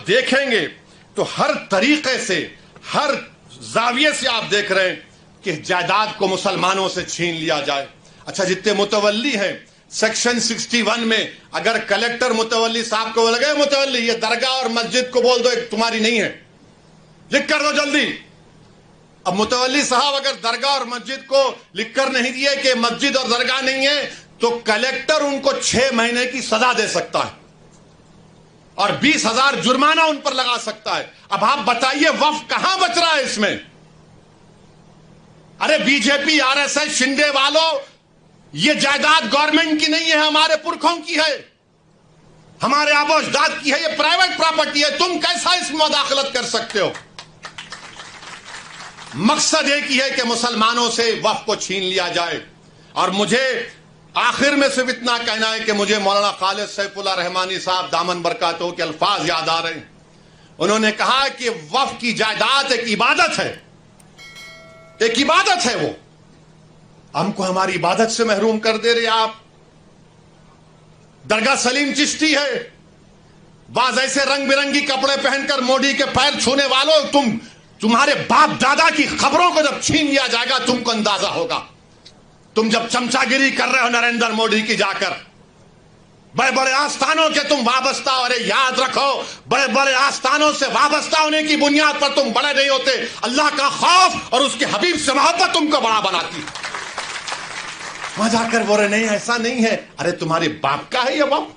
دیکھیں گے تو ہر طریقے سے، ہر زاویے سے آپ دیکھ رہے ہیں کہ جائیداد کو مسلمانوں سے چھین لیا جائے۔ اچھا، جتنے متولی ہیں سیکشن 61 میں اگر کلیکٹر متولی صاحب کو لگے متولی یہ درگاہ اور مسجد کو بول دو ایک تمہاری نہیں ہے، لکھ کر دو جلدی۔ اب متولی صاحب اگر درگاہ اور مسجد کو لکھ کر نہیں دیے کہ مسجد اور درگاہ نہیں ہے تو کلیکٹر ان کو 6 مہینے کی سزا دے سکتا ہے اور 20,000 جرمانہ ان پر لگا سکتا ہے۔ اب آپ بتائیے وقف کہاں بچ رہا ہے اس میں؟ ارے بی جے پی، آر ایس ایس، شندے والوں، یہ جائیداد گورنمنٹ کی نہیں ہے، ہمارے پرکھوں کی ہے، ہمارے آباء و اجداد کی ہے، یہ پرائیویٹ پراپرٹی ہے، تم کیسا اس میں مداخلت کر سکتے ہو؟ مقصد ایک ہی ہے کہ مسلمانوں سے وقف کو چھین لیا جائے۔ اور مجھے آخر میں صرف اتنا کہنا ہے کہ مجھے مولانا خالد سیف اللہ رحمانی صاحب دامن برکاتہ کے الفاظ یاد آ رہے ہیں۔ انہوں نے کہا کہ وقف کی جائیداد ایک عبادت ہے، ایک عبادت ہے، وہ ہم کو ہماری عبادت سے محروم کر دے رہے آپ۔ درگاہ سلیم چشتی ہے، بعض ایسے رنگ برنگی کپڑے پہن کر موڈی کے پیر چھونے والوں، تمہارے باپ دادا کی خبروں کو جب چھین لیا جائے گا تم کو اندازہ ہوگا۔ تم جب چمچا گیری کر رہے ہو نریندر موڈی کی جا کر، بڑے بڑے آستانوں کے تم وابستہ، اور یاد رکھو بڑے بڑے آستانوں سے وابستہ ہونے کی بنیاد پر تم بڑے نہیں ہوتے، اللہ کا خوف اور اس کے حبیب سے محبت تم کو بڑا بناتی۔ وہاں جا کر بولے نہیں ایسا نہیں ہے، ارے تمہارے باپ کا ہے یہ وقف،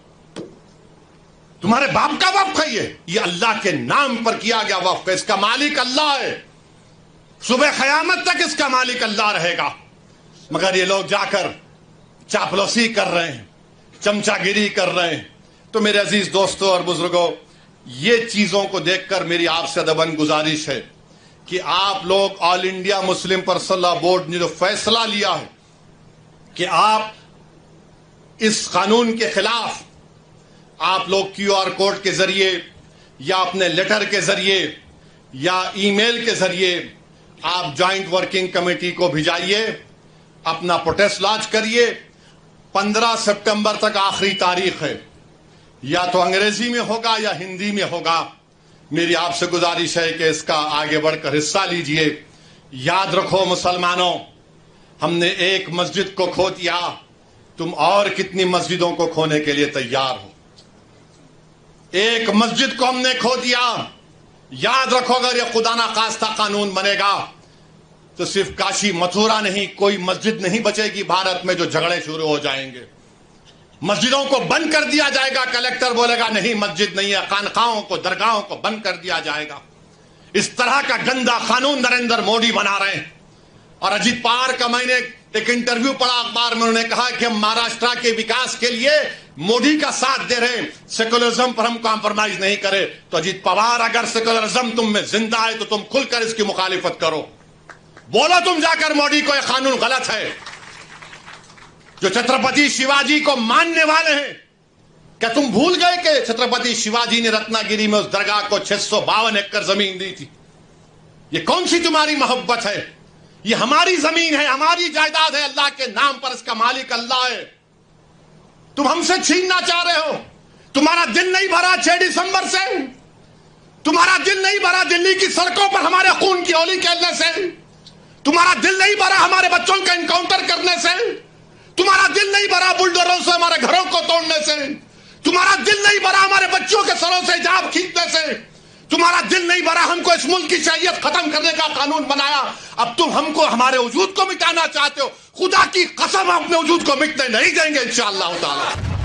تمہارے باپ کا وقف ہے، یہ اللہ کے نام پر کیا گیا وقف ہے، اس کا مالک اللہ ہے، صبح قیامت تک اس کا مالک اللہ رہے گا۔ مگر یہ لوگ جا کر چاپلوسی کر رہے ہیں، چمچا گیری کر رہے ہیں۔ تو میرے عزیز دوستوں اور بزرگوں، یہ چیزوں کو دیکھ کر میری آپ سے ادباً گزارش ہے کہ آپ لوگ all India Muslim personal law board نے جو فیصلہ لیا ہے کہ آپ اس قانون کے خلاف آپ لوگ کیو آر کوڈ کے ذریعے یا اپنے لیٹر کے ذریعے یا ای میل کے ذریعے آپ جوائنٹ ورکنگ کمیٹی کو بھیجائیے، اپنا پروٹیسٹ لانچ کریے۔ 15 سپٹمبر تک آخری تاریخ ہے، یا تو انگریزی میں ہوگا یا ہندی میں ہوگا۔ میری آپ سے گزارش ہے کہ اس کا آگے بڑھ کر حصہ لیجئے۔ یاد رکھو مسلمانوں، ہم نے ایک مسجد کو کھو دیا، تم اور کتنی مسجدوں کو کھونے کے لیے تیار ہو؟ ایک مسجد کو ہم نے کھو دیا۔ یاد رکھو اگر یہ خدا نخواستہ قانون بنے گا تو صرف کاشی متھرا نہیں، کوئی مسجد نہیں بچے گی بھارت میں جو جھگڑے شروع ہو جائیں گے۔ مسجدوں کو بند کر دیا جائے گا، کلیکٹر بولے گا نہیں مسجد نہیں ہے، خانقاہوں کو، درگاہوں کو بند کر دیا جائے گا۔ اس طرح کا گندا قانون نریندر موڈی بنا رہے ہیں۔ اور اجیت پوار کا میں نے ایک انٹرویو پڑھا اخبار میں، انہوں نے کہا کہ ہم مہاراشٹرا کے وکاس کے لیے موڈی کا ساتھ دے رہے ہیں، سیکولرزم پر ہم کمپرومائز نہیں کرے۔ تو اجیت پوار اگر سیکولرزم تم میں زندہ ہے تو تم کھل کر اس کی مخالفت کرو، بولو تم جا کر موڈی کو یہ قانون غلط ہے۔ جو چھترپتی شیواجی کو ماننے والے ہیں، کیا تم بھول گئے کہ چھترپتی شیواجی نے رتنا گیری میں اس درگاہ کو 652 ایکڑ زمین دی تھی؟ یہ کون سی تمہاری محبت ہے؟ یہ ہماری زمین ہے، ہماری جائیداد ہے، اللہ کے نام پر اس کا مالک اللہ ہے۔ تم ہم سے چھیننا چاہ رہے ہو؟ تمہارا دل نہیں بھرا 6 دسمبر سے؟ تمہارا دل نہیں بھرا دلی کی سڑکوں پر ہمارے خون کی ہولی کھیلنے سے؟ تمہارا دل نہیں بھرا ہمارے بچوں کا انکاؤنٹر کرنے سے؟ تمہارا دل نہیں بھرا بلڈوزروں سے ہمارے گھروں کو توڑنے سے؟ تمہارا دل نہیں بھرا ہمارے بچوں کے سروں سے حجاب کھینچنے سے؟ تمہارا دل نہیں بھرا ہم کو اس ملک کی شہریت ختم کرنے کا قانون بنایا؟ اب تم ہم کو ہمارے وجود کو مٹانا چاہتے ہو؟ خدا کی قسم اپنے وجود کو مٹنے نہیں دیں گے انشاءاللہ تعالی۔